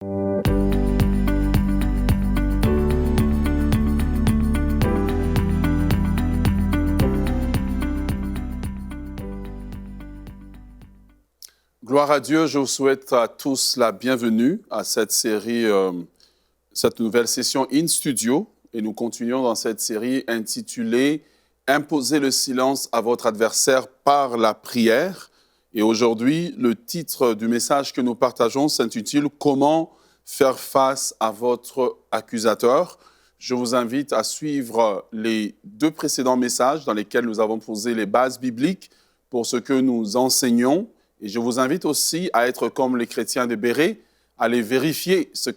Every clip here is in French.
Gloire à Dieu, je vous souhaite à tous la bienvenue à cette série, cette nouvelle session In Studio. Et nous continuons dans cette série intitulée « Imposez le silence à votre adversaire par la prière ». Et aujourd'hui, le titre du message que nous partageons s'intitule « Comment faire face à votre accusateur ». Je vous invite à suivre les deux précédents messages dans lesquels nous avons posé les bases bibliques pour ce que nous enseignons. Et je vous invite aussi à être comme les chrétiens de Béret, à aller vérifier ce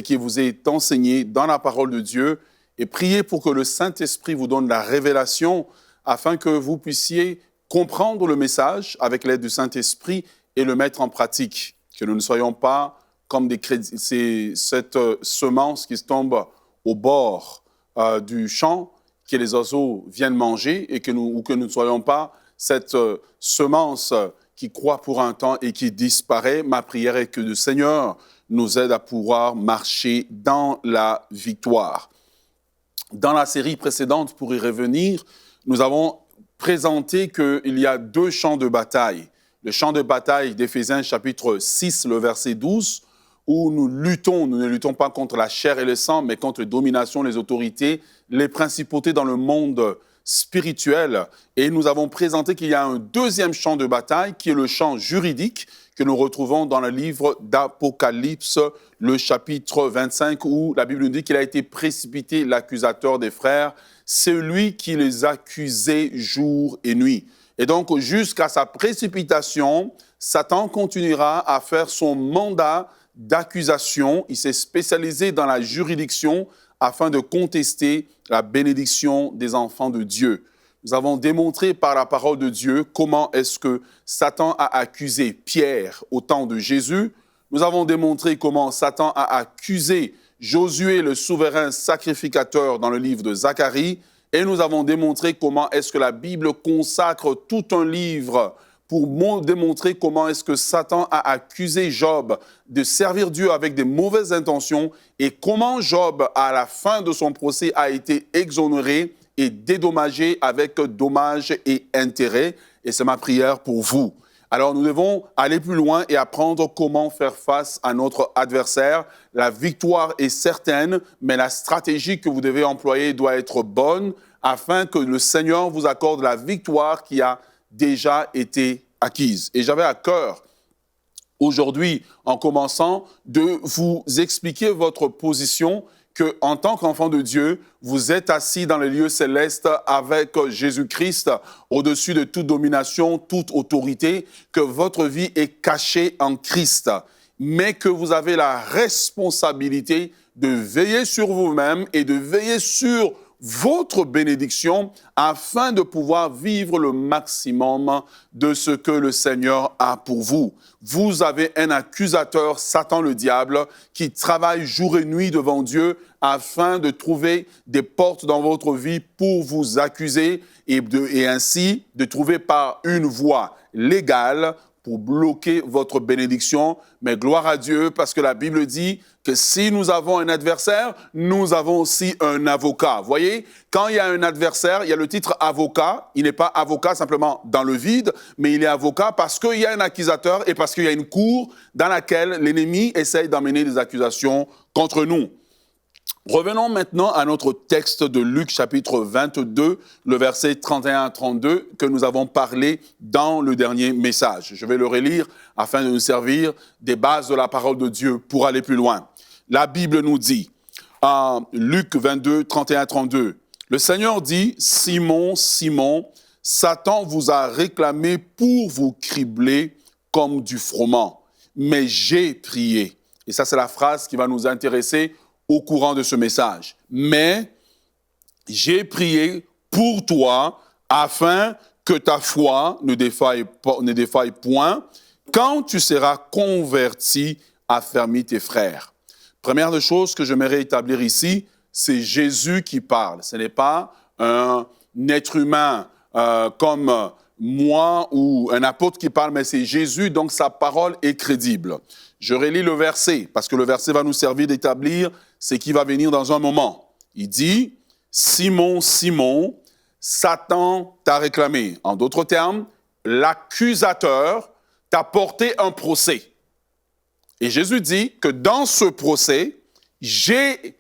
qui vous est enseigné dans la parole de Dieu et prier pour que le Saint-Esprit vous donne la révélation afin que vous puissiez comprendre le message avec l'aide du Saint-Esprit et le mettre en pratique. Que nous ne soyons pas comme cette semence qui se tombe au bord du champ, que les oiseaux viennent manger, ou que nous ne soyons pas cette semence qui croît pour un temps et qui disparaît. Ma prière est que le Seigneur nous aide à pouvoir marcher dans la victoire. Dans la série précédente, pour y revenir, nous avons présenté qu'il y a deux champs de bataille. Le champ de bataille d'Éphésiens chapitre 6, le verset 12, où nous ne luttons pas contre la chair et le sang, mais contre les dominations, les autorités, les principautés dans le monde spirituel. Et nous avons présenté qu'il y a un deuxième champ de bataille qui est le champ juridique que nous retrouvons dans le livre d'Apocalypse, le chapitre 25, où la Bible nous dit qu'il a été précipité l'accusateur des frères, celui qui les accusait jour et nuit. Et donc, jusqu'à sa précipitation, Satan continuera à faire son mandat d'accusation. Il s'est spécialisé dans la juridiction afin de contester la bénédiction des enfants de Dieu. Nous avons démontré par la parole de Dieu comment est-ce que Satan a accusé Pierre au temps de Jésus. Nous avons démontré comment Satan a accusé Josué, le souverain sacrificateur, dans le livre de Zacharie. Et nous avons démontré comment est-ce que la Bible consacre tout un livre pour démontrer comment est-ce que Satan a accusé Job de servir Dieu avec des mauvaises intentions et comment Job, à la fin de son procès, a été exonéré et dédommagé avec dommages et intérêts. Et c'est ma prière pour vous. Alors, nous devons aller plus loin et apprendre comment faire face à notre adversaire. La victoire est certaine, mais la stratégie que vous devez employer doit être bonne afin que le Seigneur vous accorde la victoire qui a déjà été acquise. Et j'avais à cœur, aujourd'hui, en commençant, de vous expliquer votre position, qu'en tant qu'enfant de Dieu, vous êtes assis dans les lieux célestes avec Jésus-Christ, au-dessus de toute domination, toute autorité, que votre vie est cachée en Christ, mais que vous avez la responsabilité de veiller sur vous-même et de veiller sur votre bénédiction afin de pouvoir vivre le maximum de ce que le Seigneur a pour vous. Vous avez un accusateur, Satan le diable, qui travaille jour et nuit devant Dieu afin de trouver des portes dans votre vie pour vous accuser et ainsi de trouver par une voie légale pour bloquer votre bénédiction. Mais gloire à Dieu, parce que la Bible dit que si nous avons un adversaire, nous avons aussi un avocat. Vous voyez, quand il y a un adversaire, il y a le titre avocat. Il n'est pas avocat simplement dans le vide, mais il est avocat parce qu'il y a un accusateur et parce qu'il y a une cour dans laquelle l'ennemi essaye d'amener des accusations contre nous. Revenons maintenant à notre texte de Luc chapitre 22, le verset 31 à 32, que nous avons parlé dans le dernier message. Je vais le relire afin de nous servir des bases de la parole de Dieu pour aller plus loin. La Bible nous dit, en Luc 22, 31 à 32, le Seigneur dit, « Simon, Simon, Satan vous a réclamé pour vous cribler comme du froment, mais j'ai prié. » Et ça, c'est la phrase qui va nous intéresser au courant de ce message. Mais j'ai prié pour toi afin que ta foi ne défaille point. Quand tu seras converti, affermis tes frères. Première des choses que j'aimerais établir ici, c'est Jésus qui parle. Ce n'est pas un être humain comme moi ou un apôtre qui parle, mais c'est Jésus, donc sa parole est crédible. Je relis le verset, parce que le verset va nous servir d'établir ce qui va venir dans un moment. Il dit, Simon, Simon, Satan t'a réclamé. En d'autres termes, l'accusateur t'a porté un procès. Et Jésus dit que dans ce procès, j'ai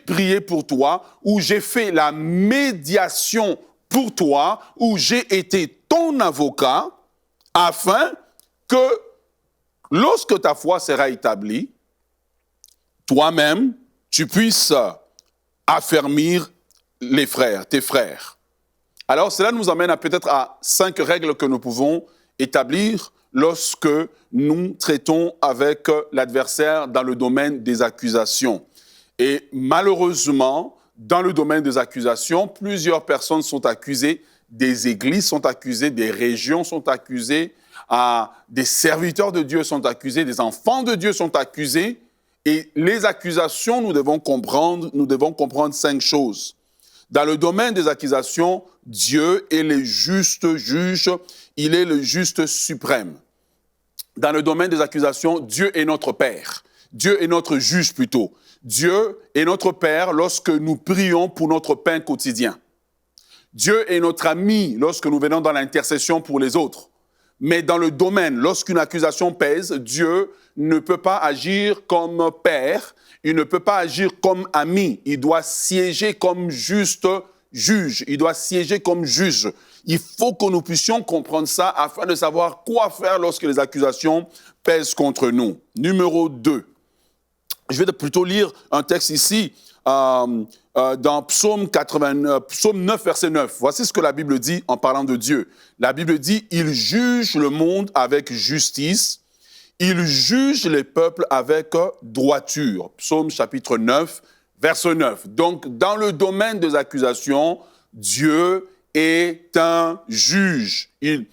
prié pour toi, ou j'ai fait la médiation pour toi, ou j'ai été ton avocat, afin que lorsque ta foi sera établie, toi-même, tu puisses affermir les frères, tes frères. Alors, cela nous amène peut-être à 5 règles que nous pouvons établir lorsque nous traitons avec l'adversaire dans le domaine des accusations. Et malheureusement, dans le domaine des accusations, plusieurs personnes sont accusées, des églises sont accusées, des régions sont accusées, des serviteurs de Dieu sont accusés, des enfants de Dieu sont accusés. Et les accusations, nous devons comprendre 5 choses. Dans le domaine des accusations, Dieu est le juste juge, il est le juste suprême. Dans le domaine des accusations, Dieu est notre Père. Dieu est notre juge plutôt. Dieu est notre Père lorsque nous prions pour notre pain quotidien. Dieu est notre ami lorsque nous venons dans l'intercession pour les autres. Mais dans le domaine, lorsqu'une accusation pèse, Dieu ne peut pas agir comme Père, il ne peut pas agir comme ami, il doit siéger comme juste juge, il doit siéger comme juge. Il faut que nous puissions comprendre ça afin de savoir quoi faire lorsque les accusations pèsent contre nous. Numéro 2. Je vais plutôt lire un texte ici, dans Psaume 9, verset 9. Voici ce que la Bible dit en parlant de Dieu. La Bible dit, « Il juge le monde avec justice, il juge les peuples avec droiture. » Psaume chapitre 9, verset 9. Donc, dans le domaine des accusations, Dieu est un juge. Et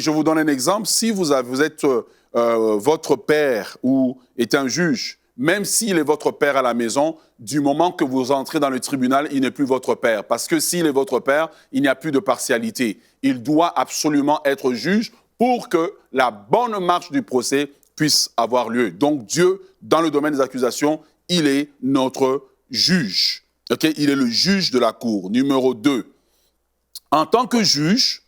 je vous donne un exemple. Si vous êtes votre père ou est un juge, même s'il est votre père à la maison, du moment que vous entrez dans le tribunal, il n'est plus votre père. Parce que s'il est votre père, il n'y a plus de partialité. Il doit absolument être juge pour que la bonne marche du procès puisse avoir lieu. Donc Dieu, dans le domaine des accusations, il est notre juge. Okay? Il est le juge de la cour. Numéro 2. En tant que juge,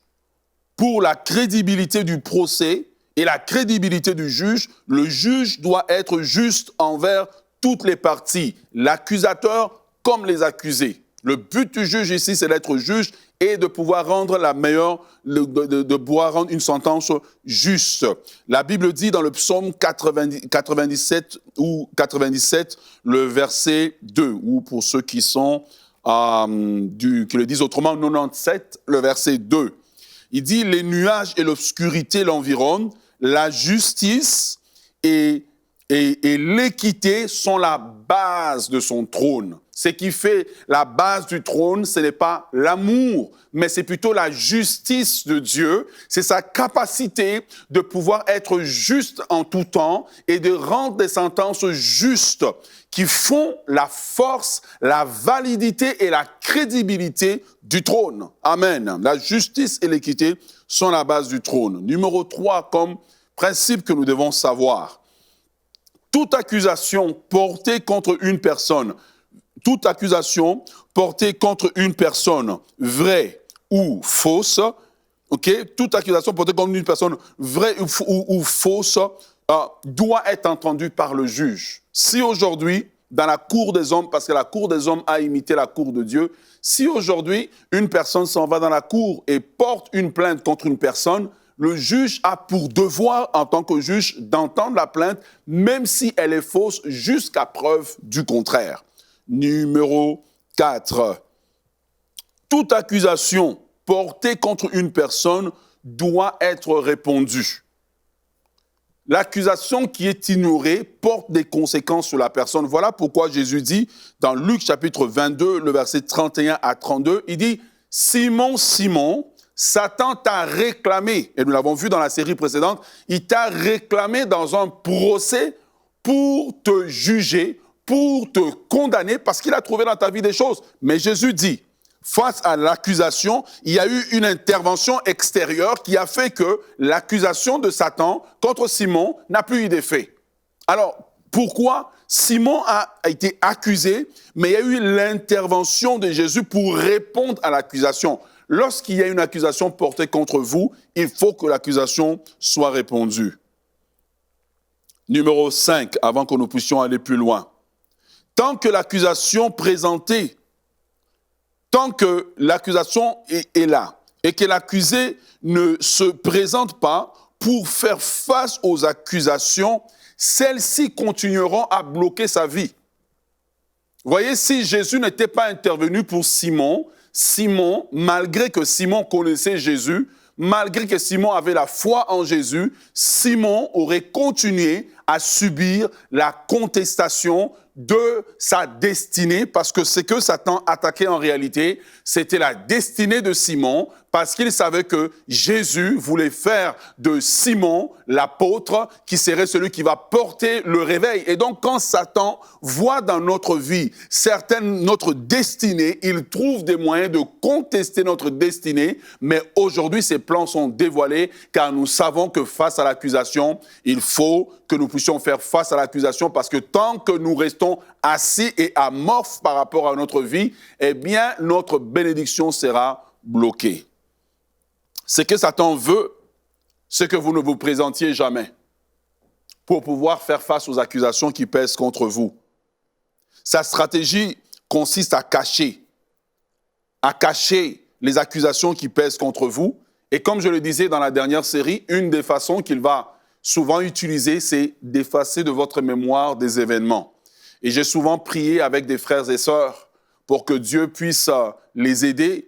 pour la crédibilité du procès, et la crédibilité du juge, le juge doit être juste envers toutes les parties, l'accusateur comme les accusés. Le but du juge ici, c'est d'être juge et de pouvoir rendre de pouvoir rendre une sentence juste. La Bible dit dans le psaume 97 ou 97, le verset 2, ou pour ceux qui sont qui le disent autrement, 97, le verset 2. Il dit, les nuages et l'obscurité l'environnent, la justice et l'équité sont la base de son trône. Ce qui fait la base du trône, ce n'est pas l'amour, mais c'est plutôt la justice de Dieu. C'est sa capacité de pouvoir être juste en tout temps et de rendre des sentences justes qui font la force, la validité et la crédibilité du trône. Amen. La justice et l'équité sont la base du trône. Numéro 3, comme principe que nous devons savoir. Toute accusation portée contre une personne, vraie ou fausse, toute accusation portée contre une personne vraie ou fausse doit être entendue par le juge. Si aujourd'hui, dans la cour des hommes, parce que la cour des hommes a imité la cour de Dieu, si aujourd'hui, une personne s'en va dans la cour et porte une plainte contre une personne, le juge a pour devoir, en tant que juge, d'entendre la plainte, même si elle est fausse, jusqu'à preuve du contraire. Numéro 4. Toute accusation portée contre une personne doit être répondue. L'accusation qui est ignorée porte des conséquences sur la personne. Voilà pourquoi Jésus dit, dans Luc chapitre 22, le verset 31 à 32, il dit « Simon, Simon, Satan t'a réclamé, et nous l'avons vu dans la série précédente, il t'a réclamé dans un procès pour te juger, pour te condamner, parce qu'il a trouvé dans ta vie des choses. Mais Jésus dit, face à l'accusation, il y a eu une intervention extérieure qui a fait que l'accusation de Satan contre Simon n'a plus eu d'effet. Alors, pourquoi Simon a été accusé, mais il y a eu l'intervention de Jésus pour répondre à l'accusation. Lorsqu'il y a une accusation portée contre vous, il faut que l'accusation soit répondue. Numéro 5, avant que nous puissions aller plus loin. Tant que l'accusation présentée, tant que l'accusation est là et que l'accusé ne se présente pas pour faire face aux accusations, celles-ci continueront à bloquer sa vie. Vous voyez, si Jésus n'était pas intervenu pour Simon, malgré que Simon connaissait Jésus, malgré que Simon avait la foi en Jésus, Simon aurait continué à subir la contestation de sa destinée, parce que ce que Satan attaquait en réalité, c'était la destinée de Simon, parce qu'il savait que Jésus voulait faire de Simon l'apôtre qui serait celui qui va porter le réveil. Et donc, quand Satan voit dans notre vie notre destinée, il trouve des moyens de contester notre destinée, mais aujourd'hui, ses plans sont dévoilés, car nous savons que face à l'accusation, il faut que nous puissions faire face à l'accusation, parce que tant que nous restons assis et amorphes par rapport à notre vie, eh bien, notre bénédiction sera bloquée. Ce que Satan veut, c'est que vous ne vous présentiez jamais pour pouvoir faire face aux accusations qui pèsent contre vous. Sa stratégie consiste à cacher les accusations qui pèsent contre vous. Et comme je le disais dans la dernière série, une des façons qu'il va souvent utiliser, c'est d'effacer de votre mémoire des événements. Et j'ai souvent prié avec des frères et sœurs pour que Dieu puisse les aider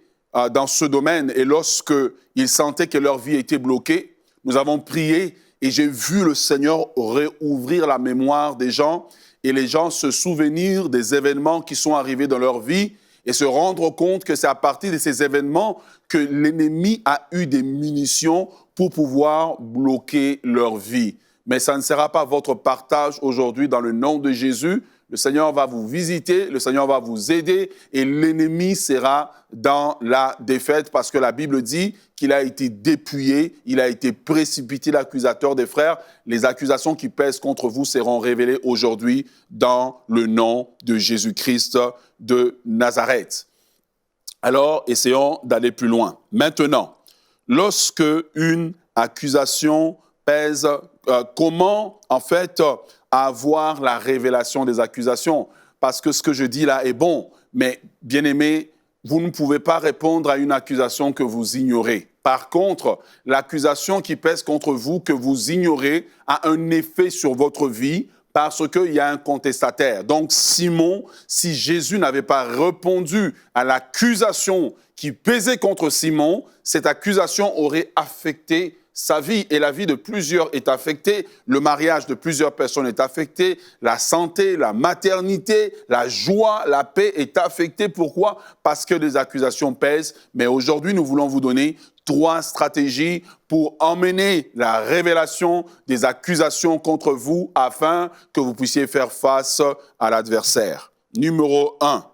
dans ce domaine. Et lorsque ils sentaient que leur vie était bloquée, nous avons prié et j'ai vu le Seigneur réouvrir la mémoire des gens et les gens se souvenir des événements qui sont arrivés dans leur vie et se rendre compte que c'est à partir de ces événements que l'ennemi a eu des munitions pour pouvoir bloquer leur vie. Mais ça ne sera pas votre partage aujourd'hui dans le nom de Jésus. Le Seigneur va vous visiter, le Seigneur va vous aider et l'ennemi sera dans la défaite parce que la Bible dit qu'il a été dépouillé, il a été précipité, l'accusateur des frères. Les accusations qui pèsent contre vous seront révélées aujourd'hui dans le nom de Jésus-Christ de Nazareth. Alors, essayons d'aller plus loin. Maintenant, lorsque une accusation pèse, comment en fait avoir la révélation des accusations? Parce que ce que je dis là est bon, mais bien aimé, vous ne pouvez pas répondre à une accusation que vous ignorez. Par contre, l'accusation qui pèse contre vous, que vous ignorez, a un effet sur votre vie parce qu'il y a un contestataire. Donc Simon, si Jésus n'avait pas répondu à l'accusation qui pesait contre Simon, cette accusation aurait affecté sa vie et la vie de plusieurs est affectée, le mariage de plusieurs personnes est affecté, la santé, la maternité, la joie, la paix est affectée. Pourquoi? Parce que les accusations pèsent. Mais aujourd'hui, nous voulons vous donner 3 stratégies pour emmener la révélation des accusations contre vous afin que vous puissiez faire face à l'adversaire. Numéro 1,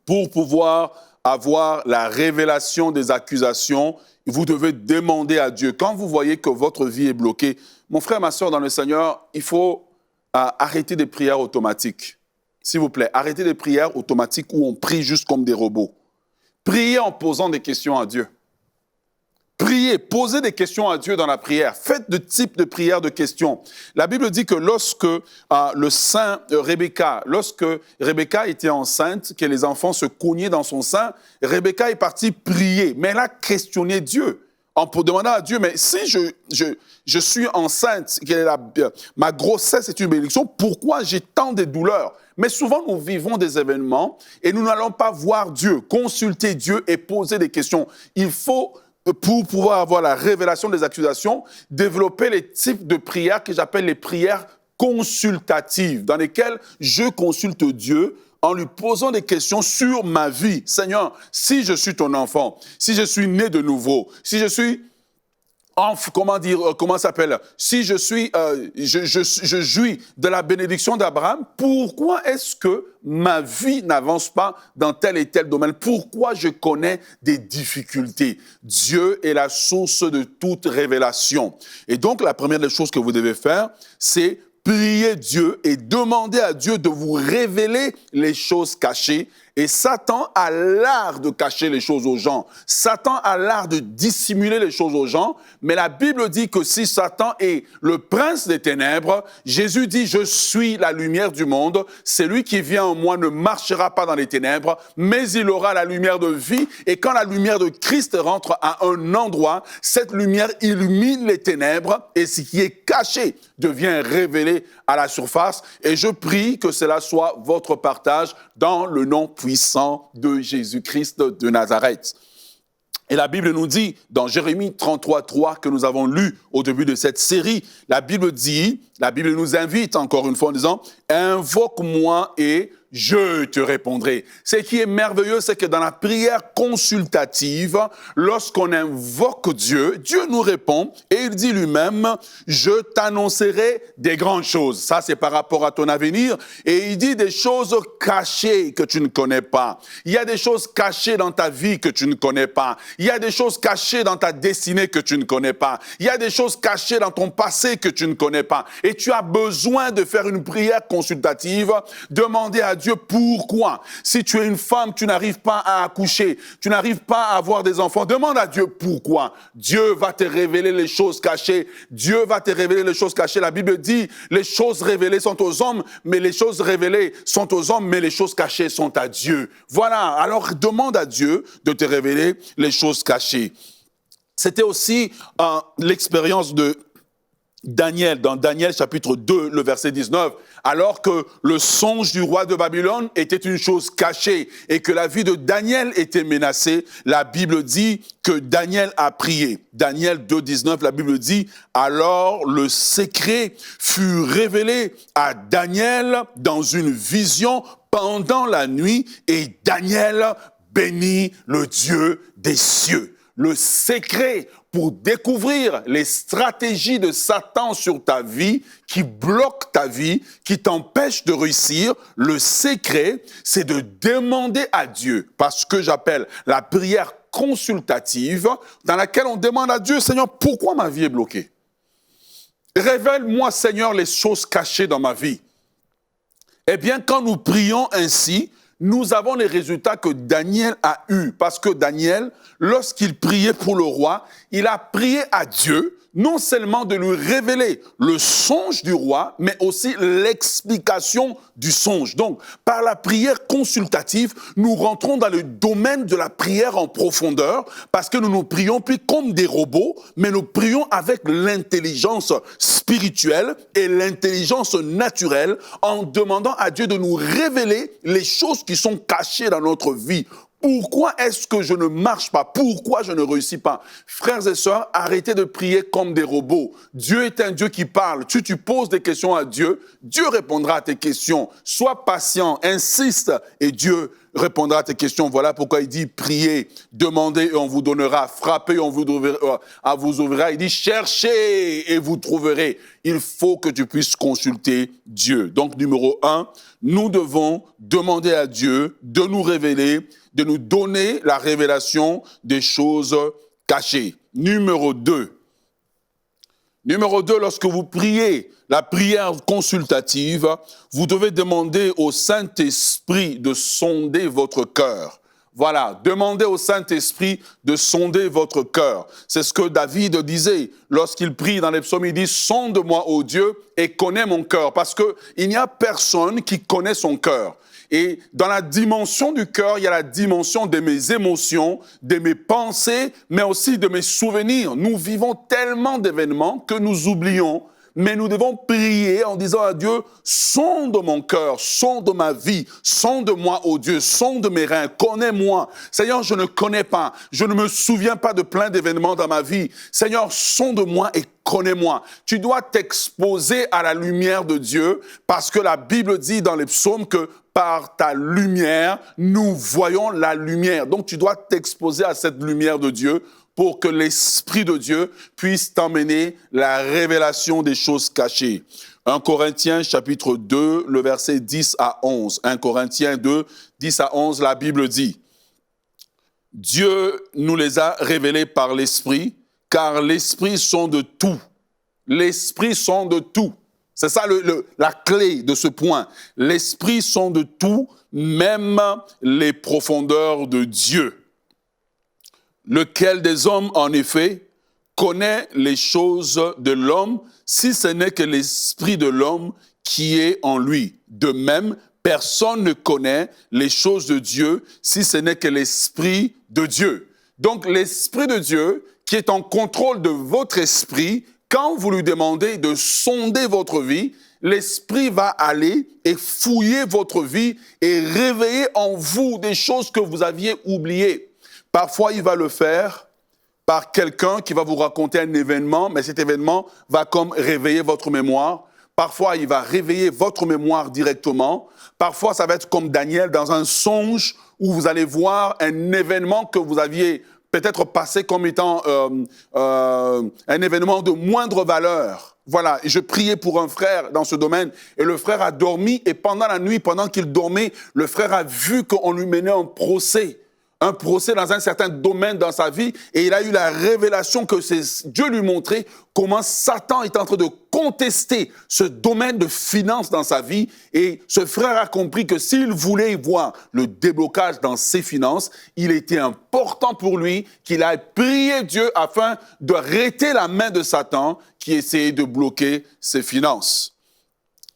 pour pouvoir avoir la révélation des accusations, vous devez demander à Dieu. Quand vous voyez que votre vie est bloquée, mon frère, ma soeur dans le Seigneur, il faut arrêter des prières automatiques. S'il vous plaît, arrêtez des prières automatiques où on prie juste comme des robots. Priez en posant des questions à Dieu. Priez, posez des questions à Dieu dans la prière. Faites de type de prière de questions. La Bible dit que lorsque lorsque Rebecca était enceinte, que les enfants se cognaient dans son sein, Rebecca est partie prier. Mais elle a questionné Dieu en demandant à Dieu, mais si je suis enceinte, ma grossesse est une bénédiction, pourquoi j'ai tant de douleurs? Mais souvent, nous vivons des événements et nous n'allons pas voir Dieu, consulter Dieu et poser des questions. Il faut, pour pouvoir avoir la révélation des accusations, développer les types de prières que j'appelle les prières consultatives, dans lesquelles je consulte Dieu en lui posant des questions sur ma vie. Seigneur, si je suis ton enfant, si je suis né de nouveau, si je suis comment ça s'appelle? Si je suis, je jouis de la bénédiction d'Abraham, pourquoi est-ce que ma vie n'avance pas dans tel et tel domaine? Pourquoi je connais des difficultés? Dieu est la source de toute révélation. Et donc, la première des choses que vous devez faire, c'est prier Dieu et demander à Dieu de vous révéler les choses cachées. Et Satan a l'art de cacher les choses aux gens. Satan a l'art de dissimuler les choses aux gens. Mais la Bible dit que si Satan est le prince des ténèbres, Jésus dit « Je suis la lumière du monde. Celui qui vient en moi ne marchera pas dans les ténèbres, mais il aura la lumière de vie. » Et quand la lumière de Christ rentre à un endroit, cette lumière illumine les ténèbres et ce qui est caché devient révélé à la surface. Et je prie que cela soit votre partage dans le nom puissant de Jésus-Christ de Nazareth. Et la Bible nous dit, dans Jérémie 33:3, que nous avons lu au début de cette série, la Bible nous invite encore une fois en disant « Invoque-moi et je te répondrai ». Ce qui est merveilleux, c'est que dans la prière consultative, lorsqu'on invoque Dieu, Dieu nous répond et il dit lui-même « Je t'annoncerai des grandes choses ». Ça, c'est par rapport à ton avenir. Et il dit des choses cachées que tu ne connais pas. Il y a des choses cachées dans ta vie que tu ne connais pas. Il y a des choses cachées dans ta destinée que tu ne connais pas. Il y a des choses cachées dans ton passé que tu ne connais pas. Et tu as besoin de faire une prière consultative, demander à Dieu pourquoi. Si tu es une femme, tu n'arrives pas à accoucher, tu n'arrives pas à avoir des enfants, demande à Dieu pourquoi. Dieu va te révéler les choses cachées. Dieu va te révéler les choses cachées. La Bible dit, les choses révélées sont aux hommes, mais les choses révélées sont aux hommes, mais les choses cachées sont à Dieu. Voilà, alors demande à Dieu de te révéler les choses cachées. C'était aussi l'expérience de Daniel, dans Daniel chapitre 2, le verset 19, alors que le songe du roi de Babylone était une chose cachée et que la vie de Daniel était menacée, la Bible dit que Daniel a prié. Daniel 2, 19, la Bible dit, alors le secret fut révélé à Daniel dans une vision pendant la nuit et Daniel bénit le Dieu des cieux. Le secret pour découvrir les stratégies de Satan sur ta vie, qui bloquent ta vie, qui t'empêchent de réussir, le secret, c'est de demander à Dieu, parce que j'appelle la prière consultative, dans laquelle on demande à Dieu, Seigneur, pourquoi ma vie est bloquée? Révèle-moi, Seigneur, les choses cachées dans ma vie. Eh bien, quand nous prions ainsi, nous avons les résultats que Daniel a eus. Parce que Daniel, lorsqu'il priait pour le roi, il a prié à Dieu, non seulement de lui révéler le songe du roi, mais aussi l'explication du songe. Donc, par la prière consultative, nous rentrons dans le domaine de la prière en profondeur, parce que nous ne prions plus comme des robots, mais nous prions avec l'intelligence spirituelle et l'intelligence naturelle, en demandant à Dieu de nous révéler les choses qui sont cachées dans notre vie. Pourquoi est-ce que je ne marche pas? Pourquoi je ne réussis pas? Frères et sœurs, arrêtez de prier comme des robots. Dieu est un Dieu qui parle. Tu poses des questions à Dieu, Dieu répondra à tes questions. Sois patient, insiste et Dieu répondra à tes questions. Voilà pourquoi il dit priez, demandez et on vous donnera, frappez et on vous ouvrira. Il dit cherchez et vous trouverez. Il faut que tu puisses consulter Dieu. Donc numéro 1, nous devons demander à Dieu de nous révéler, de nous donner la révélation des choses cachées. Numéro 2, lorsque vous priez la prière consultative, vous devez demander au Saint-Esprit de sonder votre cœur. Voilà, demandez au Saint-Esprit de sonder votre cœur. C'est ce que David disait lorsqu'il prie dans les psaumes. Il dit « Sonde-moi, ô Dieu, et connais mon cœur ». Parce qu'il n'y a personne qui connaît son cœur. Et dans la dimension du cœur, il y a la dimension de mes émotions, de mes pensées, mais aussi de mes souvenirs. Nous vivons tellement d'événements que nous oublions. Mais nous devons prier en disant à Dieu, sonde mon cœur, sonde ma vie, sonde-moi, ô Dieu, sonde mes reins, connais-moi. Seigneur, je ne connais pas, je ne me souviens pas de plein d'événements dans ma vie. Seigneur, sonde-moi et connais-moi. Tu dois t'exposer à la lumière de Dieu parce que la Bible dit dans les psaumes que par ta lumière, nous voyons la lumière. Donc tu dois t'exposer à cette lumière de Dieu pour que l'Esprit de Dieu puisse t'emmener la révélation des choses cachées. 1 Corinthiens chapitre 2, le verset 10 à 11. 1 Corinthiens 2, 10 à 11, la Bible dit: Dieu nous les a révélés par l'Esprit, car l'Esprit sont de tout. L'Esprit sont de tout. C'est ça la clé de ce point. L'Esprit sont de tout, même les profondeurs de Dieu. Lequel des hommes, en effet, connaît les choses de l'homme, si ce n'est que l'esprit de l'homme qui est en lui. De même, personne ne connaît les choses de Dieu, si ce n'est que l'esprit de Dieu. Donc, l'esprit de Dieu, qui est en contrôle de votre esprit, quand vous lui demandez de sonder votre vie, l'esprit va aller et fouiller votre vie et réveiller en vous des choses que vous aviez oubliées. Parfois, il va le faire par quelqu'un qui va vous raconter un événement, mais cet événement va comme réveiller votre mémoire. Parfois, il va réveiller votre mémoire directement. Parfois, ça va être comme Daniel dans un songe où vous allez voir un événement que vous aviez peut-être passé comme étant un événement de moindre valeur. Voilà, et je priais pour un frère dans ce domaine, et le frère a dormi, et pendant la nuit, pendant qu'il dormait, le frère a vu qu'on lui menait un procès dans un certain domaine dans sa vie, et il a eu la révélation que Dieu lui montrait comment Satan est en train de contester ce domaine de finance dans sa vie, et ce frère a compris que s'il voulait voir le déblocage dans ses finances, il était important pour lui qu'il aille prier Dieu afin d'arrêter la main de Satan qui essayait de bloquer ses finances.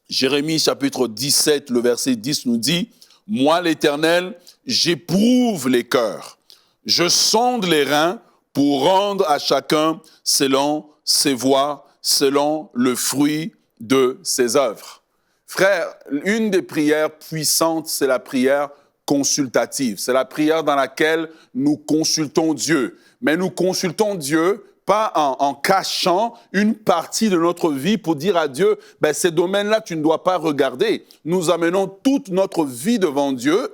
Jérémie chapitre 17, le verset 10 nous dit: « Moi l'Éternel, j'éprouve les cœurs, je sonde les reins pour rendre à chacun selon ses voies, selon le fruit de ses œuvres. » Frère, une des prières puissantes, c'est la prière consultative. C'est la prière dans laquelle nous consultons Dieu. Mais nous consultons Dieu pas en cachant une partie de notre vie pour dire à Dieu, ces domaines-là, tu ne dois pas regarder. Nous amenons toute notre vie devant Dieu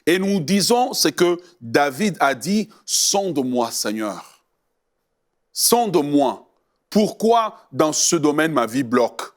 et nous disons ce que David a dit: sonde-moi, Seigneur. Sonde-moi. Pourquoi dans ce domaine ma vie bloque?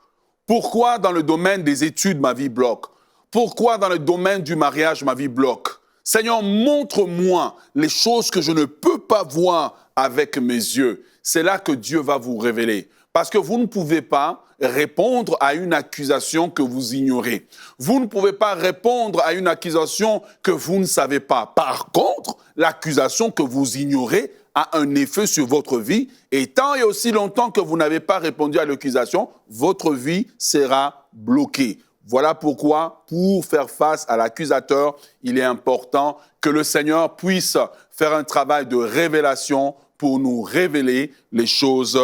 Pourquoi dans le domaine des études ma vie bloque? Pourquoi dans le domaine du mariage ma vie bloque? Seigneur, montre-moi les choses que je ne peux pas voir avec mes yeux. C'est là que Dieu va vous révéler. Parce que vous ne pouvez pas répondre à une accusation que vous ignorez. Vous ne pouvez pas répondre à une accusation que vous ne savez pas. Par contre, l'accusation que vous ignorez a un effet sur votre vie. Et tant et aussi longtemps que vous n'avez pas répondu à l'accusation, votre vie sera bloquée. Voilà pourquoi, pour faire face à l'accusateur, il est important que le Seigneur puisse faire un travail de révélation pour nous révéler les choses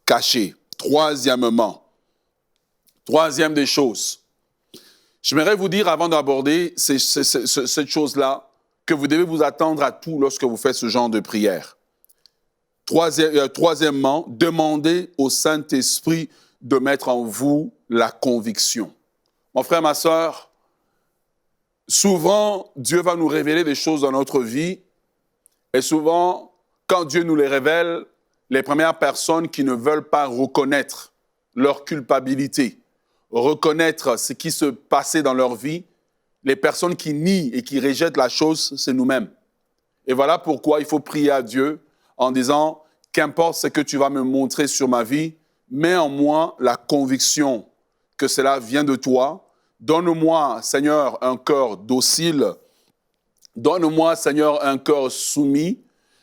cachées. Troisième des choses, j'aimerais vous dire avant d'aborder cette chose-là, que vous devez vous attendre à tout lorsque vous faites ce genre de prière. Troisièmement, demandez au Saint-Esprit de mettre en vous la conviction. Mon frère, ma sœur, souvent, Dieu va nous révéler des choses dans notre vie, et souvent, quand Dieu nous les révèle, les premières personnes qui ne veulent pas reconnaître leur culpabilité, reconnaître ce qui se passait dans leur vie, les personnes qui nient et qui rejettent la chose, c'est nous-mêmes. Et voilà pourquoi il faut prier à Dieu en disant, qu'importe ce que tu vas me montrer sur ma vie, mets en moi la conviction que cela vient de toi. Donne-moi, Seigneur, un cœur docile. Donne-moi, Seigneur, un cœur soumis.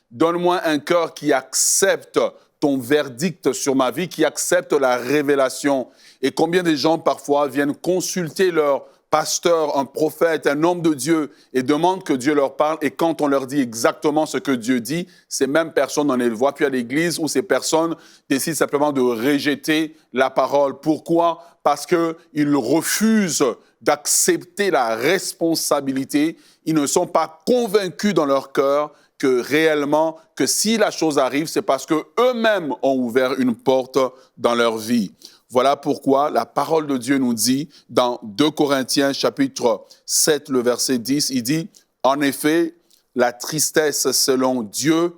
Donne-moi un cœur qui accepte ton verdict sur ma vie, qui accepte la révélation. Et combien de gens parfois viennent consulter leur pasteur, un prophète, un homme de Dieu et demandent que Dieu leur parle, et quand on leur dit exactement ce que Dieu dit, ces mêmes personnes, on ne les voit plus à l'église, où ces personnes décident simplement de rejeter la parole. Pourquoi? Parce qu'ils refusent d'accepter la responsabilité. Ils ne sont pas convaincus dans leur cœur que réellement, que si la chose arrive, c'est parce qu'eux-mêmes ont ouvert une porte dans leur vie. Voilà pourquoi la parole de Dieu nous dit, dans 2 Corinthiens chapitre 7, le verset 10, il dit « En effet, la tristesse selon Dieu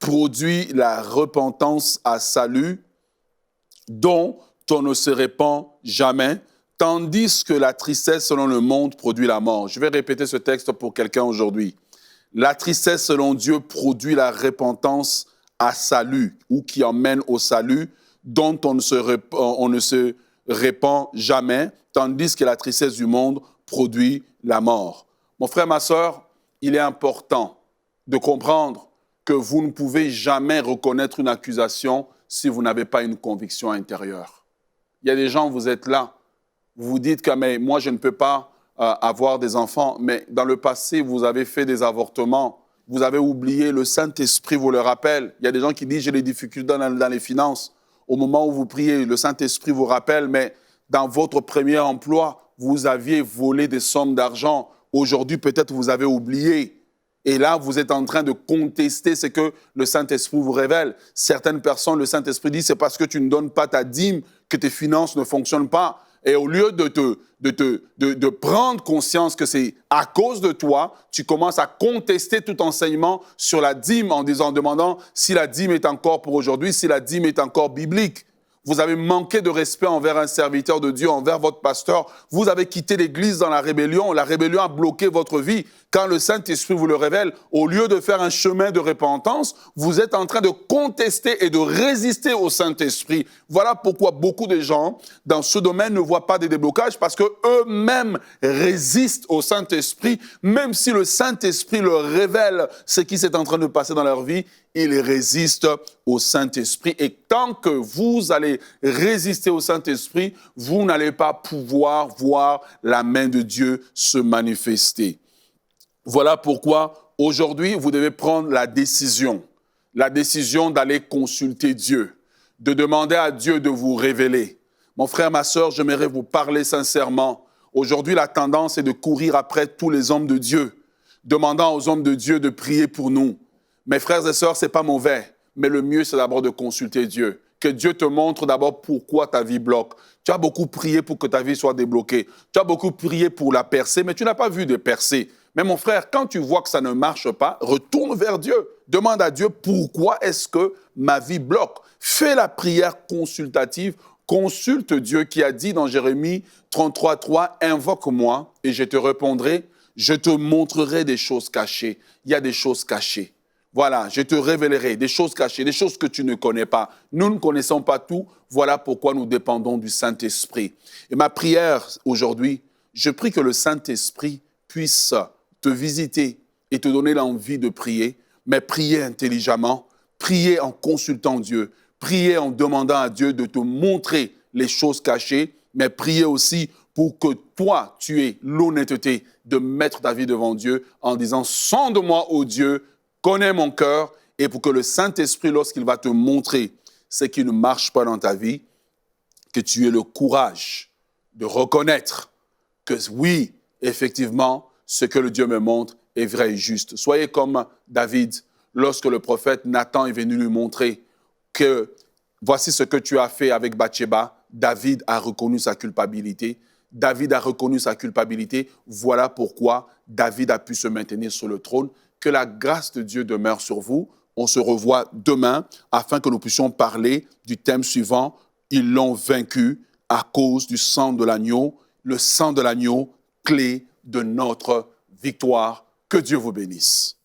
produit la repentance à salut, dont on ne se répand jamais, tandis que la tristesse selon le monde produit la mort. Je vais répéter ce texte pour quelqu'un aujourd'hui. La tristesse selon Dieu produit la repentance à salut, ou qui emmène au salut, dont on ne se répand jamais, tandis que la tristesse du monde produit la mort. Mon frère, ma sœur, il est important de comprendre que vous ne pouvez jamais reconnaître une accusation si vous n'avez pas une conviction intérieure. Il y a des gens, vous êtes là, vous vous dites que mais moi je ne peux pas avoir des enfants, mais dans le passé vous avez fait des avortements, vous avez oublié, le Saint-Esprit vous le rappelle. Il y a des gens qui disent j'ai des difficultés dans les finances. Au moment où vous priez, le Saint-Esprit vous rappelle, mais dans votre premier emploi, vous aviez volé des sommes d'argent. Aujourd'hui, peut-être vous avez oublié. Et là, vous êtes en train de contester ce que le Saint-Esprit vous révèle. Certaines personnes, le Saint-Esprit dit, c'est parce que tu ne donnes pas ta dîme que tes finances ne fonctionnent pas. Et au lieu de prendre conscience que c'est à cause de toi, tu commences à contester tout enseignement sur la dîme en demandant si la dîme est encore pour aujourd'hui, si la dîme est encore biblique. Vous avez manqué de respect envers un serviteur de Dieu, envers votre pasteur. Vous avez quitté l'Église dans la rébellion. La rébellion a bloqué votre vie. Quand le Saint-Esprit vous le révèle, au lieu de faire un chemin de repentance, vous êtes en train de contester et de résister au Saint-Esprit. Voilà pourquoi beaucoup de gens dans ce domaine ne voient pas de déblocage, parce qu'eux-mêmes résistent au Saint-Esprit. Même si le Saint-Esprit leur révèle ce qui s'est en train de passer dans leur vie, ils résistent au Saint-Esprit. Et tant que vous allez résister au Saint-Esprit, vous n'allez pas pouvoir voir la main de Dieu se manifester. Voilà pourquoi aujourd'hui, vous devez prendre la décision d'aller consulter Dieu, de demander à Dieu de vous révéler. Mon frère, ma sœur, j'aimerais vous parler sincèrement. Aujourd'hui, la tendance est de courir après tous les hommes de Dieu, demandant aux hommes de Dieu de prier pour nous. Mes frères et sœurs, ce n'est pas mauvais, mais le mieux, c'est d'abord de consulter Dieu. Que Dieu te montre d'abord pourquoi ta vie bloque. Tu as beaucoup prié pour que ta vie soit débloquée. Tu as beaucoup prié pour la percée, mais tu n'as pas vu de percée. Mais mon frère, quand tu vois que ça ne marche pas, retourne vers Dieu. Demande à Dieu pourquoi est-ce que ma vie bloque. Fais la prière consultative. Consulte Dieu qui a dit dans Jérémie 33:3, « Invoque-moi et je te répondrai. Je te montrerai des choses cachées. » Il y a des choses cachées. Voilà, je te révélerai des choses cachées, des choses que tu ne connais pas. Nous ne connaissons pas tout. Voilà pourquoi nous dépendons du Saint-Esprit. Et ma prière aujourd'hui, je prie que le Saint-Esprit puisse te visiter et te donner l'envie de prier, mais prier intelligemment, prier en consultant Dieu, prier en demandant à Dieu de te montrer les choses cachées, mais prier aussi pour que toi, tu aies l'honnêteté de mettre ta vie devant Dieu en disant « Sonde-moi, ô Dieu, connais mon cœur » et pour que le Saint-Esprit, lorsqu'il va te montrer ce qui ne marche pas dans ta vie, que tu aies le courage de reconnaître que oui, effectivement, ce que le Dieu me montre est vrai et juste. Soyez comme David, lorsque le prophète Nathan est venu lui montrer que voici ce que tu as fait avec Bathsheba. David a reconnu sa culpabilité. David a reconnu sa culpabilité. Voilà pourquoi David a pu se maintenir sur le trône. Que la grâce de Dieu demeure sur vous. On se revoit demain afin que nous puissions parler du thème suivant. Ils l'ont vaincu à cause du sang de l'agneau. Le sang de l'agneau, clé de notre victoire. Que Dieu vous bénisse.